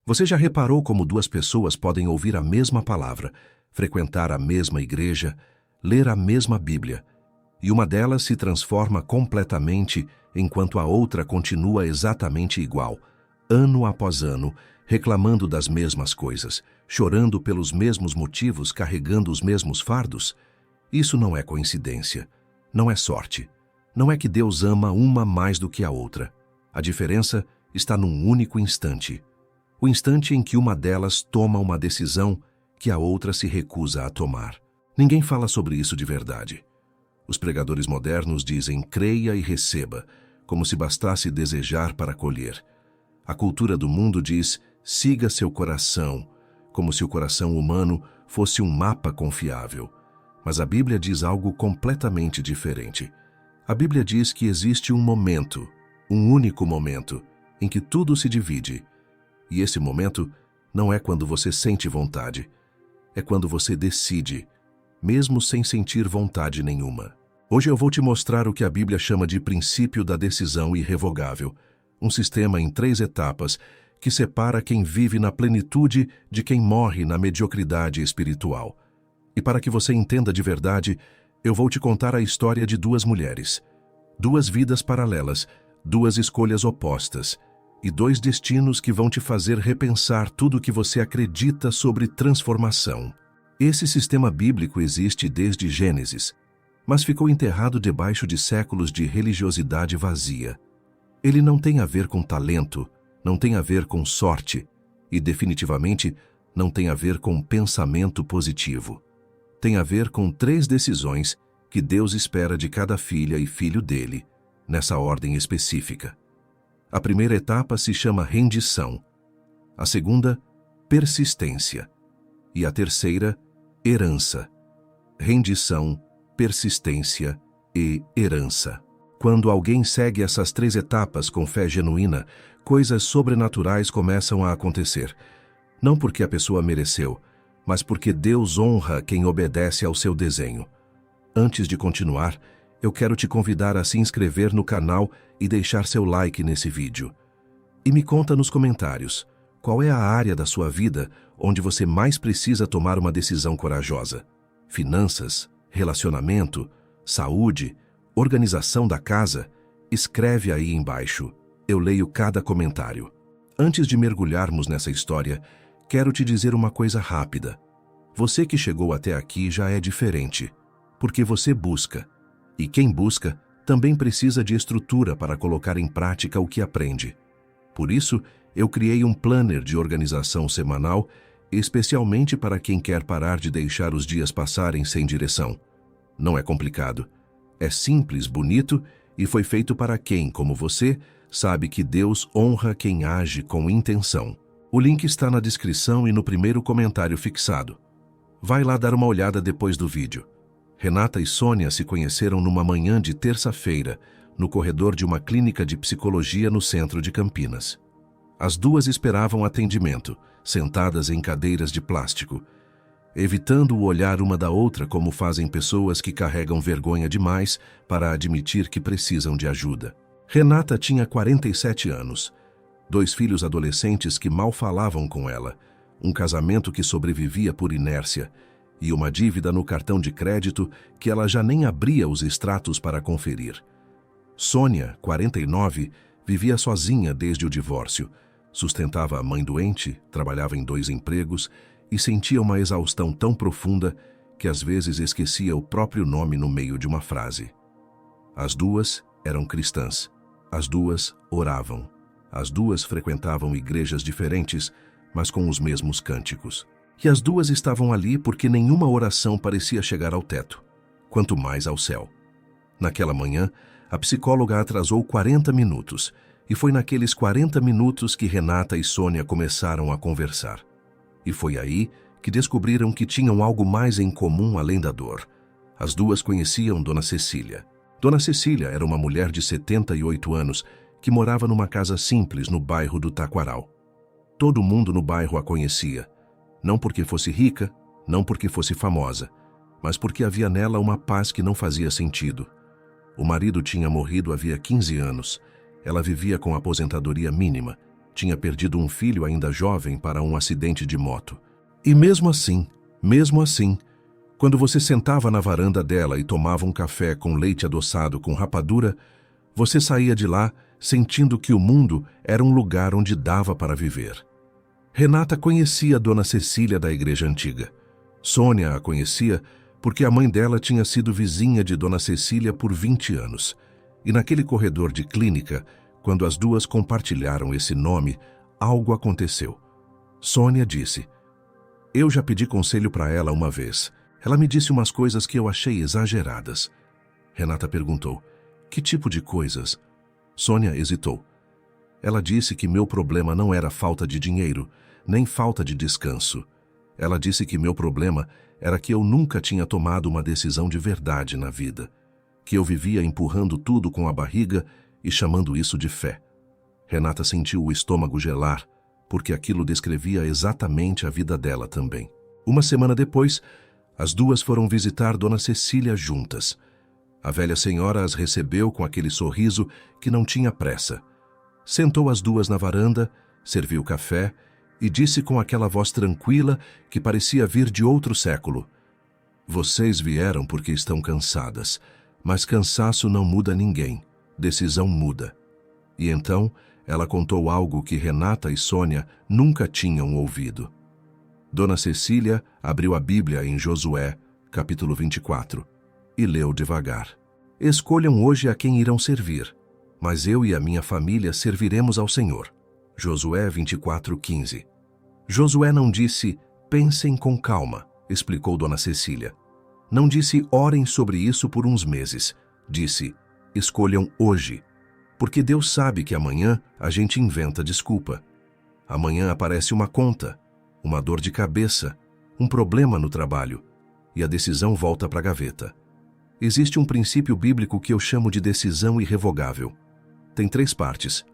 Você já reparou como duas pessoas podem ouvir a mesma palavra, frequentar a mesma igreja, ler a mesma Bíblia, e uma delas se transforma completamente enquanto a outra continua exatamente igual, ano após ano, reclamando das mesmas coisas, chorando pelos mesmos motivos, carregando os mesmos fardos? Isso não é coincidência, não é sorte. Não é que Deus ama uma mais do que a outra. A diferença está num único instante. O instante em que uma delas toma uma decisão que a outra se recusa a tomar. Ninguém fala sobre isso de verdade. Os pregadores modernos dizem creia e receba, como se bastasse desejar para colher. A cultura do mundo diz siga seu coração, como se o coração humano fosse um mapa confiável. Mas a Bíblia diz algo completamente diferente. A Bíblia diz que existe um momento, um único momento, em que tudo se divide. E esse momento não é quando você sente vontade, é quando você decide, mesmo sem sentir vontade nenhuma. Hoje eu vou te mostrar o que a Bíblia chama de princípio da decisão irrevogável, um sistema em 3 etapas que separa quem vive na plenitude de quem morre na mediocridade espiritual. E para que você entenda de verdade, eu vou te contar a história de 2 mulheres, 2 vidas paralelas, 2 escolhas opostas, e 2 destinos que vão te fazer repensar tudo o que você acredita sobre transformação. Esse sistema bíblico existe desde Gênesis, mas ficou enterrado debaixo de séculos de religiosidade vazia. Ele não tem a ver com talento, não tem a ver com sorte, e definitivamente não tem a ver com pensamento positivo. Tem a ver com 3 decisões que Deus espera de cada filha e filho dele, nessa ordem específica. A primeira etapa se chama rendição, a segunda, persistência, e a terceira, herança. Rendição, persistência e herança. Quando alguém segue essas 3 etapas com fé genuína, coisas sobrenaturais começam a acontecer. Não porque a pessoa mereceu, mas porque Deus honra quem obedece ao seu desenho. Antes de continuar, eu quero te convidar a se inscrever no canal e deixar seu like nesse vídeo. E me conta nos comentários, qual é a área da sua vida onde você mais precisa tomar uma decisão corajosa? Finanças, relacionamento, saúde, organização da casa? Escreve aí embaixo. Eu leio cada comentário. Antes de mergulharmos nessa história, quero te dizer uma coisa rápida. Você que chegou até aqui já é diferente, porque você busca. E quem busca também precisa de estrutura para colocar em prática o que aprende. Por isso, eu criei um planner de organização semanal, especialmente para quem quer parar de deixar os dias passarem sem direção. Não é complicado. É simples, bonito e foi feito para quem, como você, sabe que Deus honra quem age com intenção. O link está na descrição e no primeiro comentário fixado. Vai lá dar uma olhada depois do vídeo. Renata e Sônia se conheceram numa manhã de terça-feira, no corredor de uma clínica de psicologia no centro de Campinas. As duas esperavam atendimento, sentadas em cadeiras de plástico, evitando o olhar uma da outra como fazem pessoas que carregam vergonha demais para admitir que precisam de ajuda. Renata tinha 47 anos, 2 filhos adolescentes que mal falavam com ela, um casamento que sobrevivia por inércia e uma dívida no cartão de crédito que ela já nem abria os extratos para conferir. Sônia, 49, vivia sozinha desde o divórcio, sustentava a mãe doente, trabalhava em 2 empregos e sentia uma exaustão tão profunda que às vezes esquecia o próprio nome no meio de uma frase. As duas eram cristãs, as duas oravam, as duas frequentavam igrejas diferentes, mas com os mesmos cânticos. E as duas estavam ali porque nenhuma oração parecia chegar ao teto, quanto mais ao céu. Naquela manhã, a psicóloga atrasou 40 minutos, e foi naqueles 40 minutos que Renata e Sônia começaram a conversar. E foi aí que descobriram que tinham algo mais em comum além da dor. As duas conheciam Dona Cecília. Dona Cecília era uma mulher de 78 anos que morava numa casa simples no bairro do Taquaral. Todo mundo no bairro a conhecia, não porque fosse rica, não porque fosse famosa, mas porque havia nela uma paz que não fazia sentido. O marido tinha morrido havia 15 anos, ela vivia com aposentadoria mínima Tinha perdido um filho ainda jovem para um acidente de moto. E mesmo assim, quando você sentava na varanda dela e tomava um café com leite adoçado com rapadura, você saía de lá sentindo que o mundo era um lugar onde dava para viver. Renata conhecia Dona Cecília da igreja antiga. Sônia a conhecia porque a mãe dela tinha sido vizinha de Dona Cecília por 20 anos. E naquele corredor de clínica, quando as duas compartilharam esse nome, algo aconteceu. Sônia disse: "Eu já pedi conselho para ela uma vez. Ela me disse umas coisas que eu achei exageradas." Renata perguntou: "Que tipo de coisas?" Sônia hesitou. "Ela disse que meu problema não era falta de dinheiro, nem falta de descanso. Ela disse que meu problema era que eu nunca tinha tomado uma decisão de verdade na vida, que eu vivia empurrando tudo com a barriga e chamando isso de fé." Renata sentiu o estômago gelar, porque aquilo descrevia exatamente a vida dela também. Uma semana depois, as duas foram visitar Dona Cecília juntas. A velha senhora as recebeu com aquele sorriso que não tinha pressa. Sentou as duas na varanda, serviu café e disse com aquela voz tranquila que parecia vir de outro século: "Vocês vieram porque estão cansadas, mas cansaço não muda ninguém, decisão muda." E então ela contou algo que Renata e Sônia nunca tinham ouvido. Dona Cecília abriu a Bíblia em Josué, capítulo 24, e leu devagar: "Escolham hoje a quem irão servir, mas eu e a minha família serviremos ao Senhor." Josué 24:15. Josué não disse: "Pensem com calma", explicou Dona Cecília. Não disse: "Orem sobre isso por uns meses." Disse: "Escolham hoje." Porque Deus sabe que amanhã a gente inventa desculpa. Amanhã aparece uma conta, uma dor de cabeça, um problema no trabalho, e a decisão volta para a gaveta. Existe um princípio bíblico que eu chamo de decisão irrevogável. Tem 3 partes: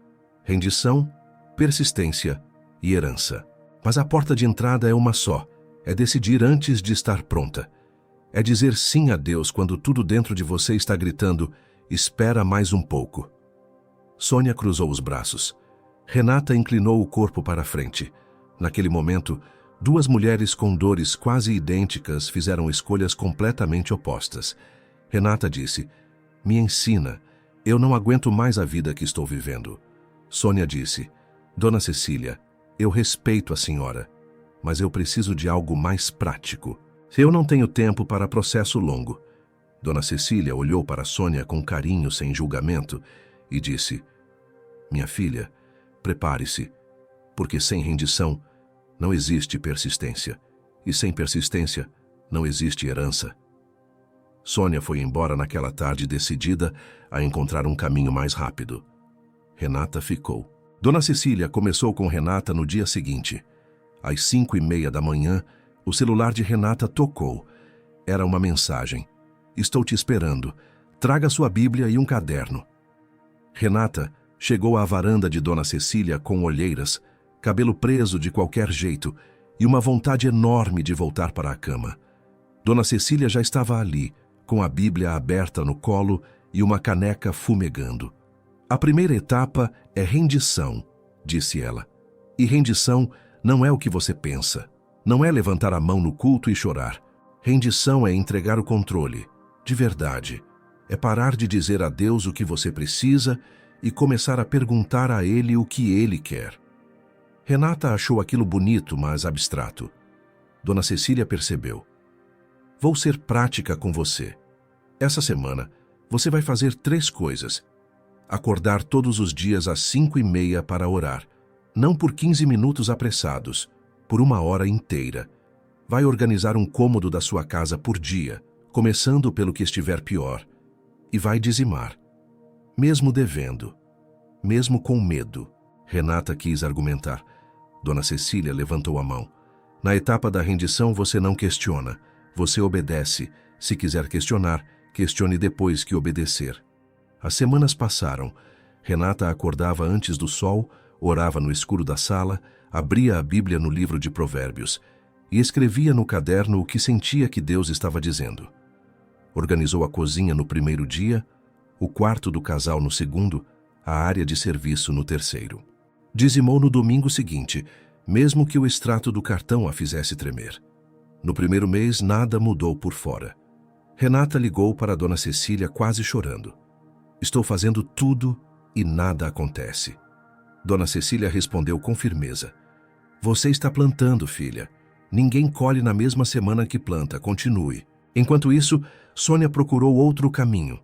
rendição, persistência e herança. Mas a porta de entrada é uma só: é decidir antes de estar pronta. É dizer sim a Deus quando tudo dentro de você está gritando: "Espera mais um pouco." Sônia cruzou os braços. Renata inclinou o corpo para a frente. Naquele momento, 2 mulheres com dores quase idênticas fizeram escolhas completamente opostas. Renata disse: "Me ensina. Eu não aguento mais a vida que estou vivendo." Sônia disse: "Dona Cecília, eu respeito a senhora, mas eu preciso de algo mais prático. Eu não tenho tempo para processo longo." Dona Cecília olhou para Sônia com carinho sem julgamento e disse: "Minha filha, prepare-se, porque sem rendição não existe persistência, e sem persistência não existe herança." Sônia foi embora naquela tarde decidida a encontrar um caminho mais rápido. Renata ficou. Dona Cecília começou com Renata no dia seguinte. Às 5:30 da manhã, o celular de Renata tocou. Era uma mensagem: "Estou te esperando. Traga sua Bíblia e um caderno." Renata chegou à varanda de Dona Cecília com olheiras, cabelo preso de qualquer jeito e uma vontade enorme de voltar para a cama. Dona Cecília já estava ali, com a Bíblia aberta no colo e uma caneca fumegando. "A primeira etapa é rendição", disse ela. "E rendição não é o que você pensa. Não é levantar a mão no culto e chorar. Rendição é entregar o controle, de verdade. É parar de dizer a Deus o que você precisa e começar a perguntar a Ele o que Ele quer." Renata achou aquilo bonito, mas abstrato. Dona Cecília percebeu. "Vou ser prática com você. Essa semana, você vai fazer 3 coisas. Acordar todos os dias às 5:30 para orar. Não por 15 minutos apressados, por 1 hora inteira. Vai organizar um cômodo da sua casa por dia, começando pelo que estiver pior. E vai dizimar. Mesmo devendo. Mesmo com medo." Renata quis argumentar. Dona Cecília levantou a mão. "Na etapa da rendição você não questiona. Você obedece. Se quiser questionar, questione depois que obedecer." As semanas passaram. Renata acordava antes do sol, orava no escuro da sala, abria a Bíblia no livro de Provérbios e escrevia no caderno o que sentia que Deus estava dizendo. Organizou a cozinha no primeiro dia, o quarto do casal no segundo, a área de serviço no terceiro. Dizimou no domingo seguinte, mesmo que o extrato do cartão a fizesse tremer. No primeiro mês, nada mudou por fora. Renata ligou para Dona Cecília quase chorando. Estou fazendo tudo e nada acontece. Dona Cecília respondeu com firmeza. Você está plantando, filha. Ninguém colhe na mesma semana que planta, continue. Enquanto isso, Sônia procurou outro caminho.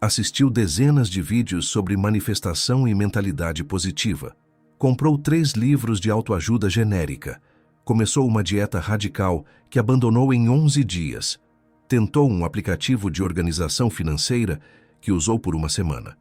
Assistiu dezenas de vídeos sobre manifestação e mentalidade positiva. Comprou 3 livros de autoajuda genérica. Começou uma dieta radical que abandonou em 11 dias. Tentou um aplicativo de organização financeira que usou por uma semana.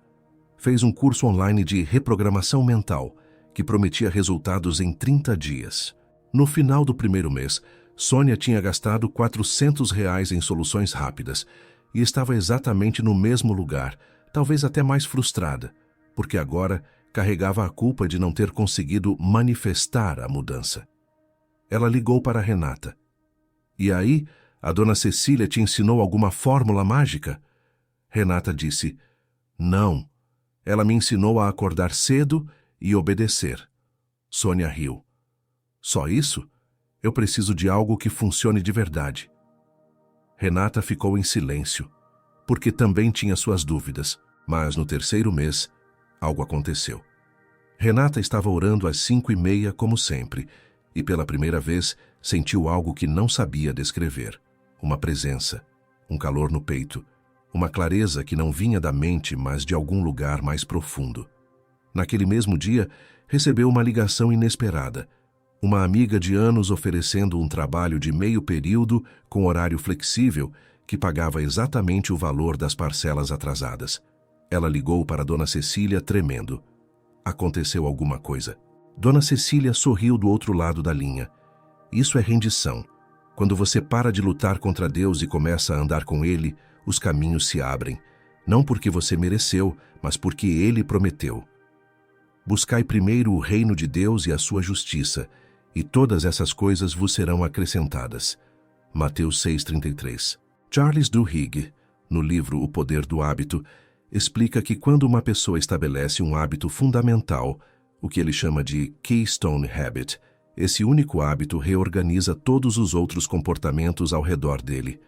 Fez um curso online de reprogramação mental que prometia resultados em 30 dias. No final do primeiro mês, Sônia tinha gastado R$ 400 em soluções rápidas e estava exatamente no mesmo lugar, talvez até mais frustrada, porque agora carregava a culpa de não ter conseguido manifestar a mudança. Ela ligou para Renata. E aí, a Dona Cecília te ensinou alguma fórmula mágica? Renata disse, não. Ela me ensinou a acordar cedo e obedecer. Sônia riu. Só isso? Eu preciso de algo que funcione de verdade. Renata ficou em silêncio, porque também tinha suas dúvidas, mas no terceiro mês, algo aconteceu. Renata estava orando às 5h30, como sempre, e pela primeira vez sentiu algo que não sabia descrever. Uma presença, um calor no peito, uma clareza que não vinha da mente, mas de algum lugar mais profundo. Naquele mesmo dia, recebeu uma ligação inesperada. Uma amiga de anos oferecendo um trabalho de meio período com horário flexível que pagava exatamente o valor das parcelas atrasadas. Ela ligou para Dona Cecília tremendo. Aconteceu alguma coisa. Dona Cecília sorriu do outro lado da linha. Isso é rendição. Quando você para de lutar contra Deus e começa a andar com Ele, os caminhos se abrem. Não porque você mereceu, mas porque Ele prometeu. Buscai primeiro o reino de Deus e a sua justiça, e todas essas coisas vos serão acrescentadas. Mateus 6,33. Charles Duhigg, no livro O Poder do Hábito, explica que quando uma pessoa estabelece um hábito fundamental, o que ele chama de Keystone Habit, esse único hábito reorganiza todos os outros comportamentos ao redor dele.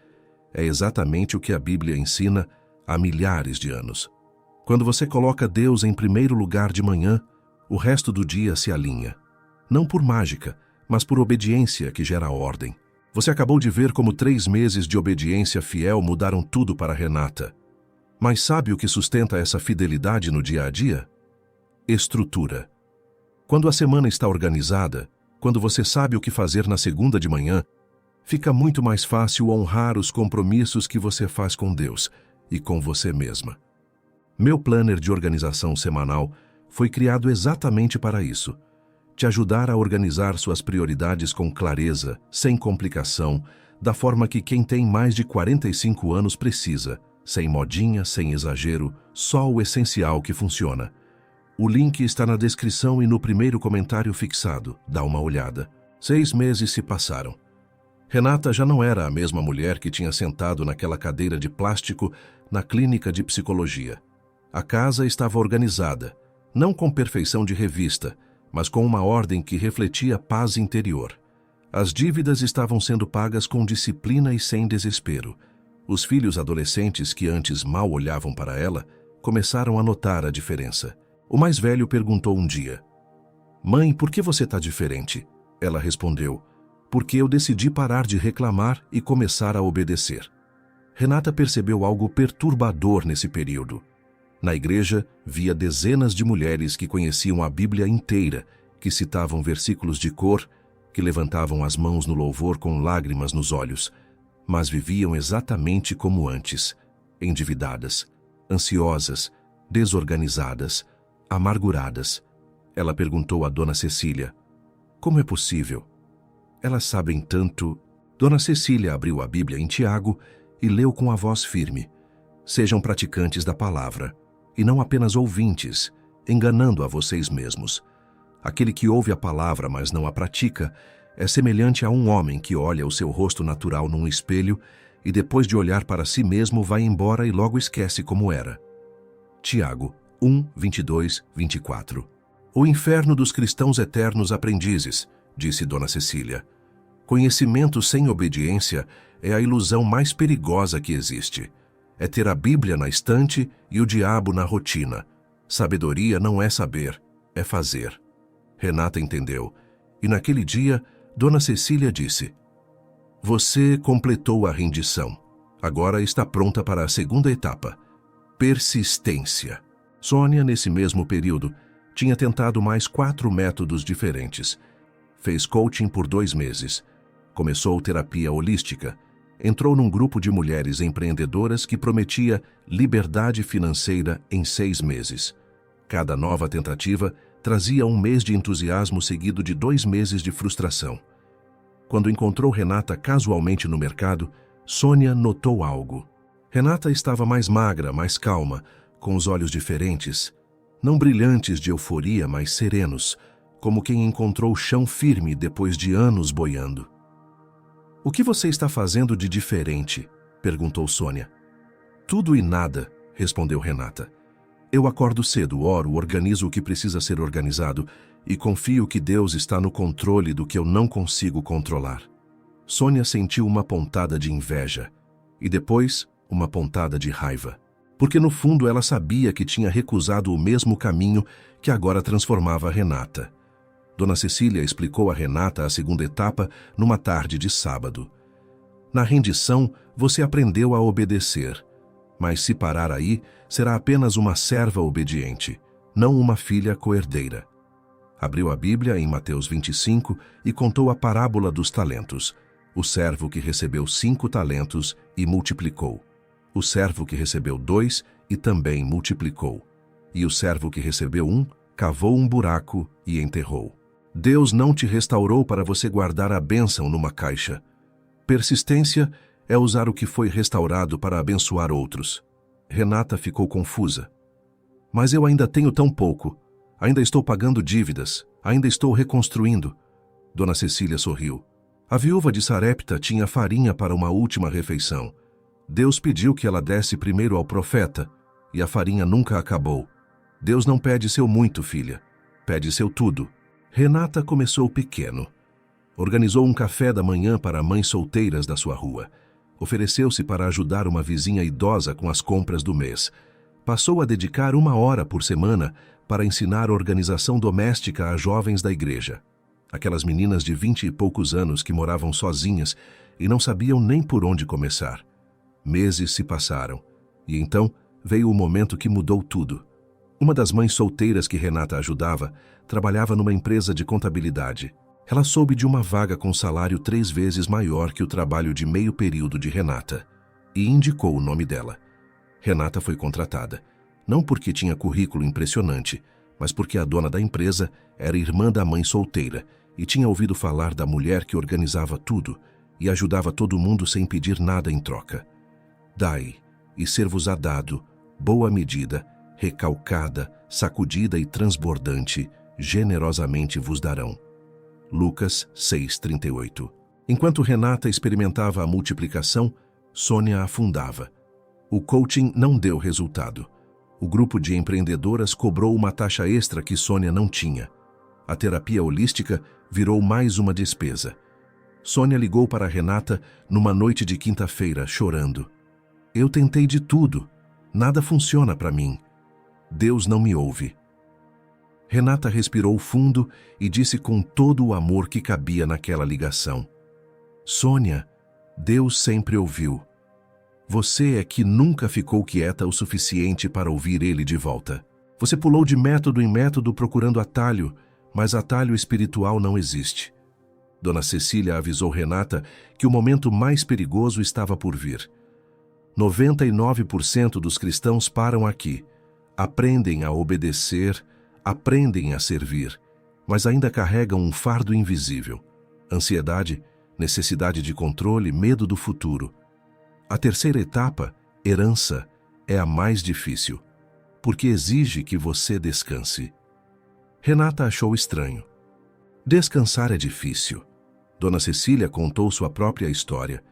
É exatamente o que a Bíblia ensina há milhares de anos. Quando você coloca Deus em primeiro lugar de manhã, o resto do dia se alinha. Não por mágica, mas por obediência que gera ordem. Você acabou de ver como 3 meses de obediência fiel mudaram tudo para Renata. Mas sabe o que sustenta essa fidelidade no dia a dia? Estrutura. Quando a semana está organizada, quando você sabe o que fazer na segunda de manhã, fica muito mais fácil honrar os compromissos que você faz com Deus e com você mesma. Meu planner de organização semanal foi criado exatamente para isso. Te ajudar a organizar suas prioridades com clareza, sem complicação, da forma que quem tem mais de 45 anos precisa, sem modinha, sem exagero, só o essencial que funciona. O link está na descrição e no primeiro comentário fixado. Dá uma olhada. 6 meses se passaram. Renata já não era a mesma mulher que tinha sentado naquela cadeira de plástico na clínica de psicologia. A casa estava organizada, não com perfeição de revista, mas com uma ordem que refletia paz interior. As dívidas estavam sendo pagas com disciplina e sem desespero. Os filhos adolescentes que antes mal olhavam para ela começaram a notar a diferença. O mais velho perguntou um dia: "Mãe, por que você está diferente?" Ela respondeu: "Porque eu decidi parar de reclamar e começar a obedecer." Renata percebeu algo perturbador nesse período. Na igreja, via dezenas de mulheres que conheciam a Bíblia inteira, que citavam versículos de cor, que levantavam as mãos no louvor com lágrimas nos olhos, mas viviam exatamente como antes, endividadas, ansiosas, desorganizadas, amarguradas. Ela perguntou a Dona Cecília: "Como é possível? Elas sabem tanto." Dona Cecília abriu a Bíblia em Tiago e leu com a voz firme: "Sejam praticantes da palavra, e não apenas ouvintes, enganando a vocês mesmos. Aquele que ouve a palavra, mas não a pratica, é semelhante a um homem que olha o seu rosto natural num espelho e depois de olhar para si mesmo vai embora e logo esquece como era." Tiago 1, 22, 24. O inferno dos cristãos eternos aprendizes, disse Dona Cecília. Conhecimento sem obediência é a ilusão mais perigosa que existe. É ter a Bíblia na estante e o diabo na rotina. Sabedoria não é saber, é fazer. Renata entendeu, e naquele dia, Dona Cecília disse: Você completou a rendição. Agora está pronta para a segunda etapa. Persistência. Sônia, nesse mesmo período, tinha tentado mais 4 métodos diferentes. Fez coaching por 2 meses. Começou terapia holística. Entrou num grupo de mulheres empreendedoras que prometia liberdade financeira em 6 meses. Cada nova tentativa trazia 1 mês de entusiasmo seguido de 2 meses de frustração. Quando encontrou Renata casualmente no mercado, Sônia notou algo. Renata estava mais magra, mais calma, com os olhos diferentes, não brilhantes de euforia, mas serenos, como quem encontrou chão firme depois de anos boiando. O que você está fazendo de diferente? Perguntou Sônia. Tudo e nada, respondeu Renata. Eu acordo cedo, oro, organizo o que precisa ser organizado e confio que Deus está no controle do que eu não consigo controlar. Sônia sentiu uma pontada de inveja e depois uma pontada de raiva, porque no fundo ela sabia que tinha recusado o mesmo caminho que agora transformava Renata. Dona Cecília explicou a Renata a segunda etapa numa tarde de sábado. Na rendição, você aprendeu a obedecer, mas se parar aí, será apenas uma serva obediente, não uma filha coerdeira. Abriu a Bíblia em Mateus 25 e contou a parábola dos talentos. O servo que recebeu 5 talentos e multiplicou. O servo que recebeu 2 e também multiplicou. E o servo que recebeu 1 cavou um buraco e enterrou. Deus não te restaurou para você guardar a bênção numa caixa. Persistência é usar o que foi restaurado para abençoar outros. Renata ficou confusa. Mas eu ainda tenho tão pouco. Ainda estou pagando dívidas. Ainda estou reconstruindo. Dona Cecília sorriu. A viúva de Sarepta tinha farinha para uma última refeição. Deus pediu que ela desse primeiro ao profeta, e a farinha nunca acabou. Deus não pede seu muito, filha. Pede seu tudo. Renata começou pequeno. Organizou um café da manhã para mães solteiras da sua rua. Ofereceu-se para ajudar uma vizinha idosa com as compras do mês. Passou a dedicar 1 hora por semana para ensinar organização doméstica a jovens da igreja. Aquelas meninas de 20 e poucos anos que moravam sozinhas e não sabiam nem por onde começar. Meses se passaram, e então veio o momento que mudou tudo. Uma das mães solteiras que Renata ajudava trabalhava numa empresa de contabilidade. Ela soube de uma vaga com salário 3 vezes maior que o trabalho de meio período de Renata e indicou o nome dela. Renata foi contratada, não porque tinha currículo impressionante, mas porque a dona da empresa era irmã da mãe solteira e tinha ouvido falar da mulher que organizava tudo e ajudava todo mundo sem pedir nada em troca. Dai, e ser-vos-á dado, boa medida, recalcada, sacudida e transbordante, generosamente vos darão. Lucas 6:38. Enquanto Renata experimentava a multiplicação, Sônia afundava. O coaching não deu resultado. O grupo de empreendedoras cobrou uma taxa extra que Sônia não tinha. A terapia holística virou mais uma despesa. Sônia ligou para Renata numa noite de quinta-feira, chorando. Eu tentei de tudo. Nada funciona para mim. Deus não me ouve. Renata respirou fundo e disse com todo o amor que cabia naquela ligação. Sônia, Deus sempre ouviu. Você é que nunca ficou quieta o suficiente para ouvir Ele de volta. Você pulou de método em método procurando atalho, mas atalho espiritual não existe. Dona Cecília avisou Renata que o momento mais perigoso estava por vir. 99% dos cristãos param aqui, aprendem a obedecer, aprendem a servir, mas ainda carregam um fardo invisível. Ansiedade, necessidade de controle, medo do futuro. A terceira etapa, herança, é a mais difícil, porque exige que você descanse. Renata achou estranho. Descansar é difícil. Dona Cecília contou sua própria história,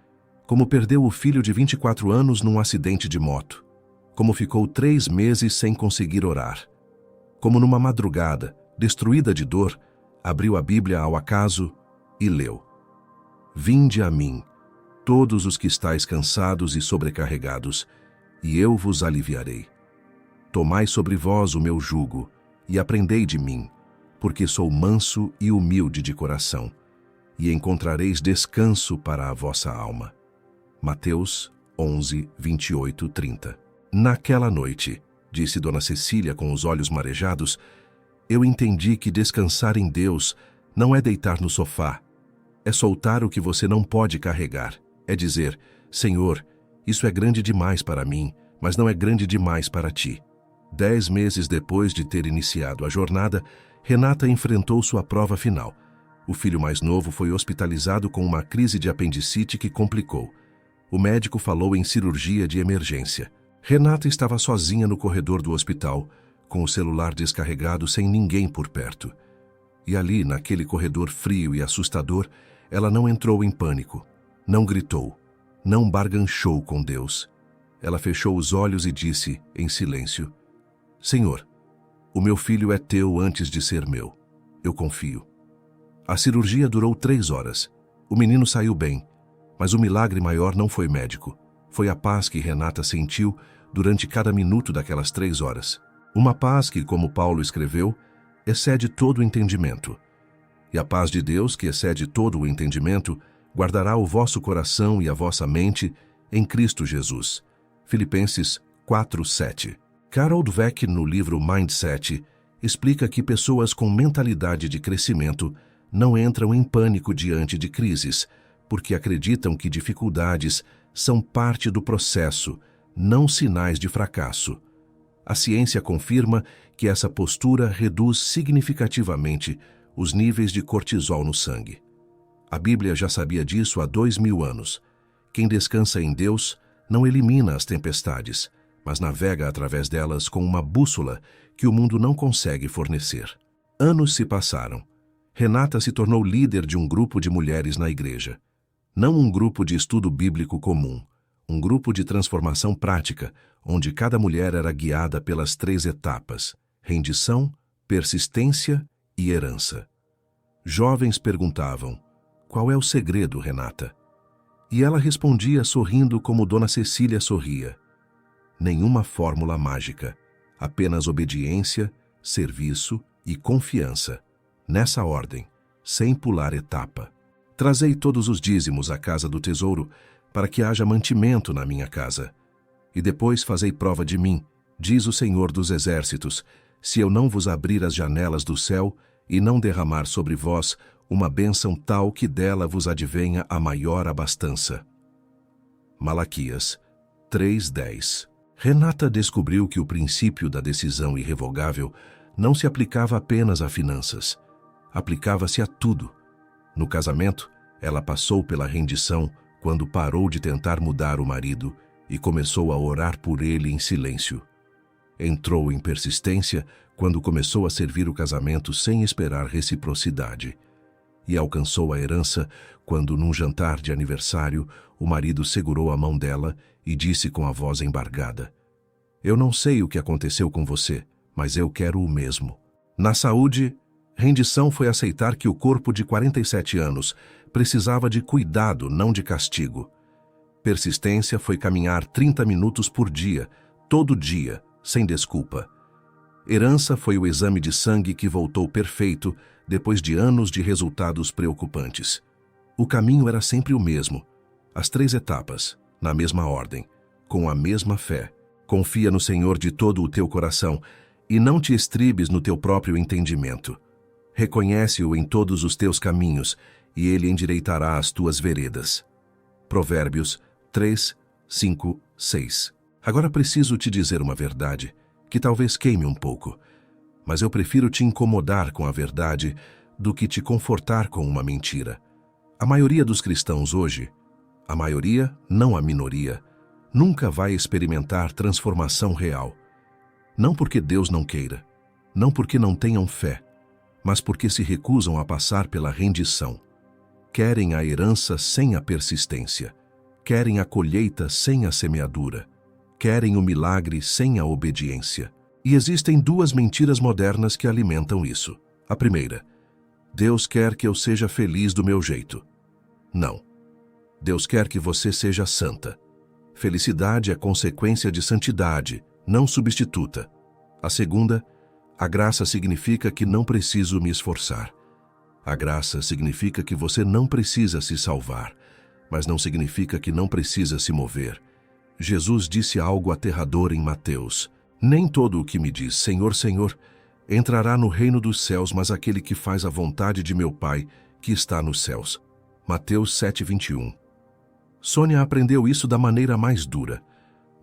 como perdeu o filho de 24 anos num acidente de moto, como ficou 3 meses sem conseguir orar, como numa madrugada, Destruída de dor, abriu a Bíblia ao acaso e leu: Vinde a mim, todos os que estáis cansados e sobrecarregados, e eu vos aliviarei. Tomai sobre vós o meu jugo, e aprendei de mim, porque sou manso e humilde de coração, e encontrareis descanso para a vossa alma. Mateus 11, 28, 30. Naquela noite, disse Dona Cecília com os olhos marejados, eu entendi que descansar em Deus não é deitar no sofá, é soltar o que você não pode carregar, é dizer, Senhor, isso é grande demais para mim, mas não é grande demais para ti. 10 meses depois de ter iniciado a jornada, Renata enfrentou sua prova final. O filho mais novo foi hospitalizado com uma crise de apendicite que complicou. O médico falou em cirurgia de emergência. Renata estava sozinha no corredor do hospital, com o celular descarregado sem ninguém por perto. E ali, naquele corredor frio e assustador, ela não entrou em pânico, não gritou, não barganchou com Deus. Ela fechou os olhos e disse, em silêncio, Senhor, o meu filho é teu antes de ser meu. Eu confio. A cirurgia durou 3 horas. O menino saiu bem, mas o milagre maior não foi médico. Foi a paz que Renata sentiu durante cada minuto daquelas 3 horas. Uma paz que, como Paulo escreveu, excede todo o entendimento. E a paz de Deus, que excede todo o entendimento, guardará o vosso coração e a vossa mente em Cristo Jesus. Filipenses 4:7. Carol Dweck, no livro Mindset, explica que pessoas com mentalidade de crescimento não entram em pânico diante de crises, porque acreditam que dificuldades são parte do processo, não sinais de fracasso. A ciência confirma que essa postura reduz significativamente os níveis de cortisol no sangue. A Bíblia já sabia disso há 2000 anos. Quem descansa em Deus não elimina as tempestades, mas navega através delas com uma bússola que o mundo não consegue fornecer. Anos se passaram. Renata se tornou líder de um grupo de mulheres na igreja. Não um grupo de estudo bíblico comum, um grupo de transformação prática, onde cada mulher era guiada pelas 3 etapas: rendição, persistência e herança. Jovens perguntavam, qual é o segredo, Renata? E ela respondia sorrindo como Dona Cecília sorria. Nenhuma fórmula mágica, apenas obediência, serviço e confiança. Nessa ordem, sem pular etapa. Trazei todos os dízimos à casa do tesouro, para que haja mantimento na minha casa. E depois fazei prova de mim, diz o Senhor dos Exércitos, se eu não vos abrir as janelas do céu e não derramar sobre vós uma bênção tal que dela vos advenha a maior abastança. Malaquias 3:10. Renata descobriu que o princípio da decisão irrevogável não se aplicava apenas a finanças. Aplicava-se a tudo. No casamento, ela passou pela rendição quando parou de tentar mudar o marido e começou a orar por ele em silêncio. Entrou em persistência quando começou a servir o casamento sem esperar reciprocidade. E alcançou a herança quando, num jantar de aniversário, o marido segurou a mão dela e disse com a voz embargada: Eu não sei o que aconteceu com você, mas eu quero o mesmo. Na saúde, rendição foi aceitar que o corpo de 47 anos precisava de cuidado, não de castigo. Persistência foi caminhar 30 minutos por dia, todo dia, sem desculpa. Herança foi o exame de sangue que voltou perfeito depois de anos de resultados preocupantes. O caminho era sempre o mesmo, as 3 etapas, na mesma ordem, com a mesma fé. Confia no Senhor de todo o teu coração e não te estribes no teu próprio entendimento. Reconhece-o em todos os teus caminhos e ele endireitará as tuas veredas. Provérbios 3, 5, 6. Agora preciso te dizer uma verdade, que talvez queime um pouco, mas eu prefiro te incomodar com a verdade do que te confortar com uma mentira. A maioria dos cristãos hoje, a maioria, não a minoria, nunca vai experimentar transformação real. Não porque Deus não queira, não porque não tenham fé, mas porque se recusam a passar pela rendição. Querem a herança sem a persistência, querem a colheita sem a semeadura, querem o milagre sem a obediência. E existem 2 mentiras modernas que alimentam isso. A primeira: Deus quer que eu seja feliz do meu jeito. Não. Deus quer que você seja santa. Felicidade é consequência de santidade, não substituta. A segunda: a graça significa que não preciso me esforçar. A graça significa que você não precisa se salvar, mas não significa que não precisa se mover. Jesus disse algo aterrador em Mateus: nem todo o que me diz Senhor, Senhor, entrará no reino dos céus, mas aquele que faz a vontade de meu Pai, que está nos céus. Mateus 7:21. Sônia aprendeu isso da maneira mais dura.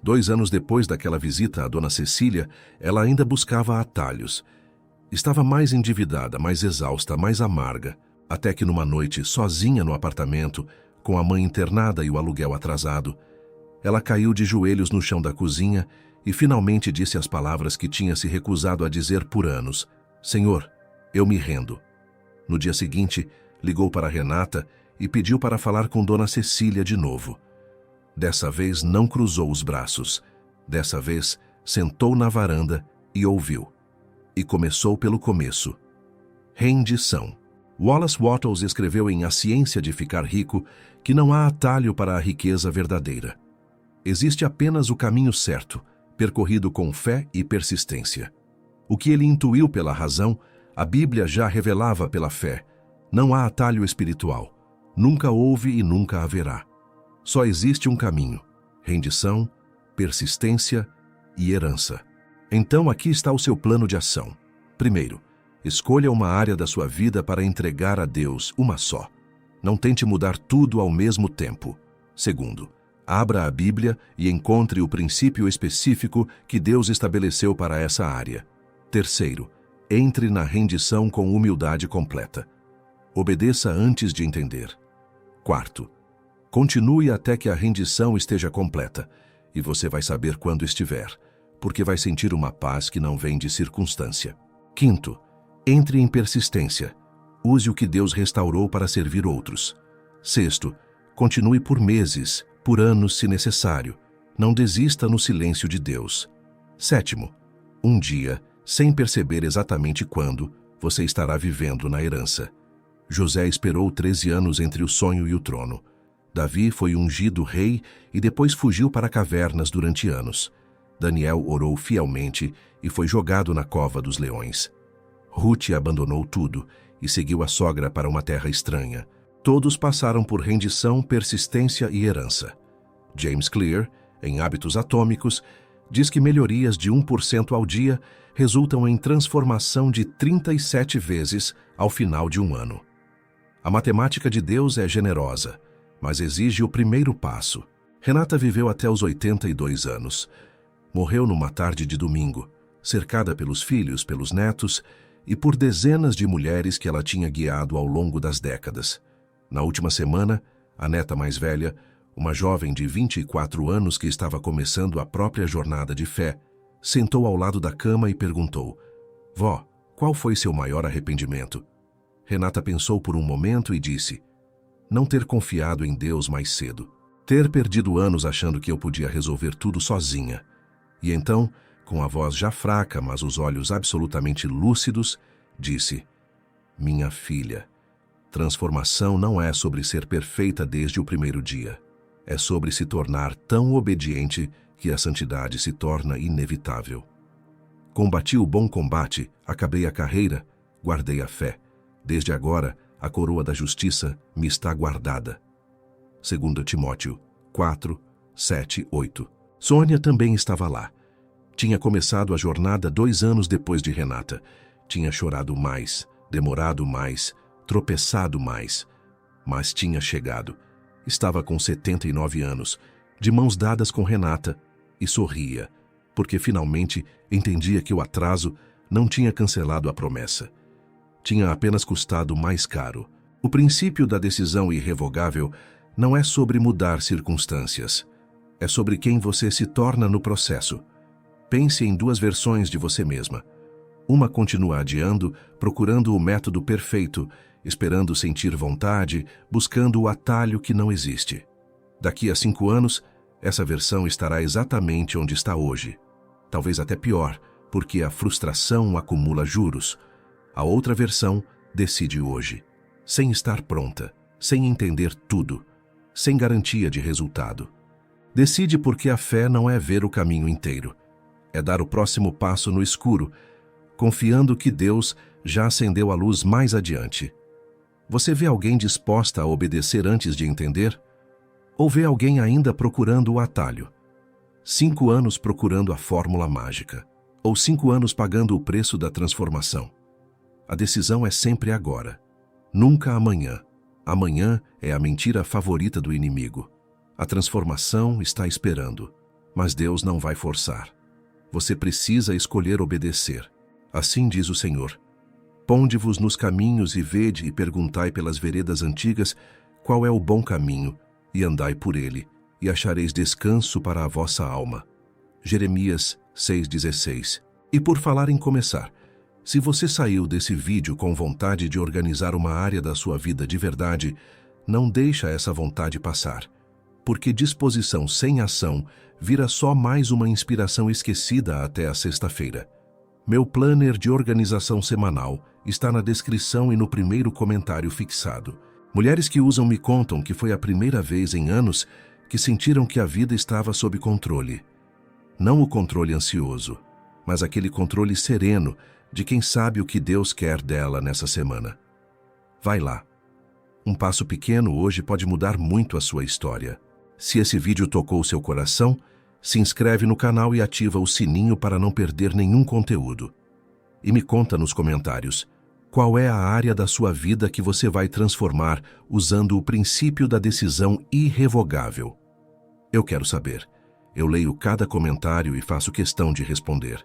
2 anos depois daquela visita à dona Cecília, ela ainda buscava atalhos. Estava mais endividada, mais exausta, mais amarga, até que numa noite, sozinha no apartamento, com a mãe internada e o aluguel atrasado, ela caiu de joelhos no chão da cozinha e finalmente disse as palavras que tinha se recusado a dizer por anos: Senhor, eu me rendo. No dia seguinte, ligou para Renata e pediu para falar com dona Cecília de novo. Dessa vez não cruzou os braços. Dessa vez sentou na varanda e ouviu. E começou pelo começo. Rendição. Wallace Wattles escreveu em A Ciência de Ficar Rico que não há atalho para a riqueza verdadeira. Existe apenas o caminho certo, percorrido com fé e persistência. O que ele intuiu pela razão, a Bíblia já revelava pela fé. Não há atalho espiritual. Nunca houve e nunca haverá. Só existe um caminho: rendição, persistência e herança. Então aqui está o seu plano de ação. Primeiro, escolha uma área da sua vida para entregar a Deus, uma só. Não tente mudar tudo ao mesmo tempo. Segundo, abra a Bíblia e encontre o princípio específico que Deus estabeleceu para essa área. Terceiro, entre na rendição com humildade completa. Obedeça antes de entender. Quarto, continue até que a rendição esteja completa, e você vai saber quando estiver, porque vai sentir uma paz que não vem de circunstância. Quinto, entre em persistência. Use o que Deus restaurou para servir outros. Sexto, continue por meses, por anos se necessário. Não desista no silêncio de Deus. Sétimo, um dia, sem perceber exatamente quando, você estará vivendo na herança. José esperou 13 anos entre o sonho e o trono. Davi foi ungido rei e depois fugiu para cavernas durante anos. Daniel orou fielmente e foi jogado na cova dos leões. Ruth abandonou tudo e seguiu a sogra para uma terra estranha. Todos passaram por rendição, persistência e herança. James Clear, em Hábitos Atômicos, diz que melhorias de 1% ao dia resultam em transformação de 37 vezes ao final de um ano. A matemática de Deus é generosa, mas exige o primeiro passo. Renata viveu até os 82 anos. Morreu numa tarde de domingo, cercada pelos filhos, pelos netos e por dezenas de mulheres que ela tinha guiado ao longo das décadas. Na última semana, a neta mais velha, uma jovem de 24 anos que estava começando a própria jornada de fé, sentou ao lado da cama e perguntou: Vó, qual foi seu maior arrependimento? Renata pensou por um momento e disse: não ter confiado em Deus mais cedo. Ter perdido anos achando que eu podia resolver tudo sozinha. E então, com a voz já fraca, mas os olhos absolutamente lúcidos, disse: minha filha, transformação não é sobre ser perfeita desde o primeiro dia. É sobre se tornar tão obediente que a santidade se torna inevitável. Combati o bom combate, acabei a carreira, guardei a fé. Desde agora, a coroa da justiça me está guardada. 2 Timóteo 4, 7, 8. Sônia também estava lá. Tinha começado a jornada 2 anos depois de Renata. Tinha chorado mais, demorado mais, tropeçado mais. Mas tinha chegado. Estava com 79 anos, de mãos dadas com Renata, e sorria, porque finalmente entendia que o atraso não tinha cancelado a promessa. Tinha apenas custado mais caro. O princípio da decisão irrevogável não é sobre mudar circunstâncias. É sobre quem você se torna no processo. Pense em 2 versões de você mesma. Uma continua adiando, procurando o método perfeito, esperando sentir vontade, buscando o atalho que não existe. Daqui a 5 anos, essa versão estará exatamente onde está hoje. Talvez até pior, porque a frustração acumula juros. A outra versão decide hoje, sem estar pronta, sem entender tudo, sem garantia de resultado. Decide porque a fé não é ver o caminho inteiro, é dar o próximo passo no escuro, confiando que Deus já acendeu a luz mais adiante. Você vê alguém disposta a obedecer antes de entender? Ou vê alguém ainda procurando o atalho? 5 anos procurando a fórmula mágica, ou 5 anos pagando o preço da transformação. A decisão é sempre agora, nunca amanhã. Amanhã é a mentira favorita do inimigo. A transformação está esperando, mas Deus não vai forçar. Você precisa escolher obedecer. Assim diz o Senhor: ponde-vos nos caminhos e vede e perguntai pelas veredas antigas qual é o bom caminho, e andai por ele, e achareis descanso para a vossa alma. Jeremias 6,16. E por falar em começar, se você saiu desse vídeo com vontade de organizar uma área da sua vida de verdade, não deixa essa vontade passar, porque disposição sem ação vira só mais uma inspiração esquecida até a sexta-feira. Meu planner de organização semanal está na descrição e no primeiro comentário fixado. Mulheres que usam me contam que foi a primeira vez em anos que sentiram que a vida estava sob controle. Não o controle ansioso, mas aquele controle sereno de quem sabe o que Deus quer dela nessa semana. Vai lá. Um passo pequeno hoje pode mudar muito a sua história. Se esse vídeo tocou seu coração, se inscreve no canal e ativa o sininho para não perder nenhum conteúdo. E me conta nos comentários qual é a área da sua vida que você vai transformar usando o princípio da decisão irrevogável. Eu quero saber. Eu leio cada comentário e faço questão de responder.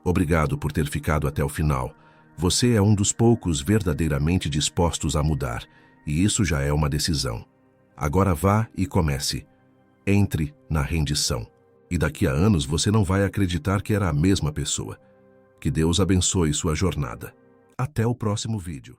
Obrigado por ter ficado até o final. Você é um dos poucos verdadeiramente dispostos a mudar, e isso já é uma decisão. Agora vá e comece. Entre na rendição. E daqui a anos você não vai acreditar que era a mesma pessoa. Que Deus abençoe sua jornada. Até o próximo vídeo.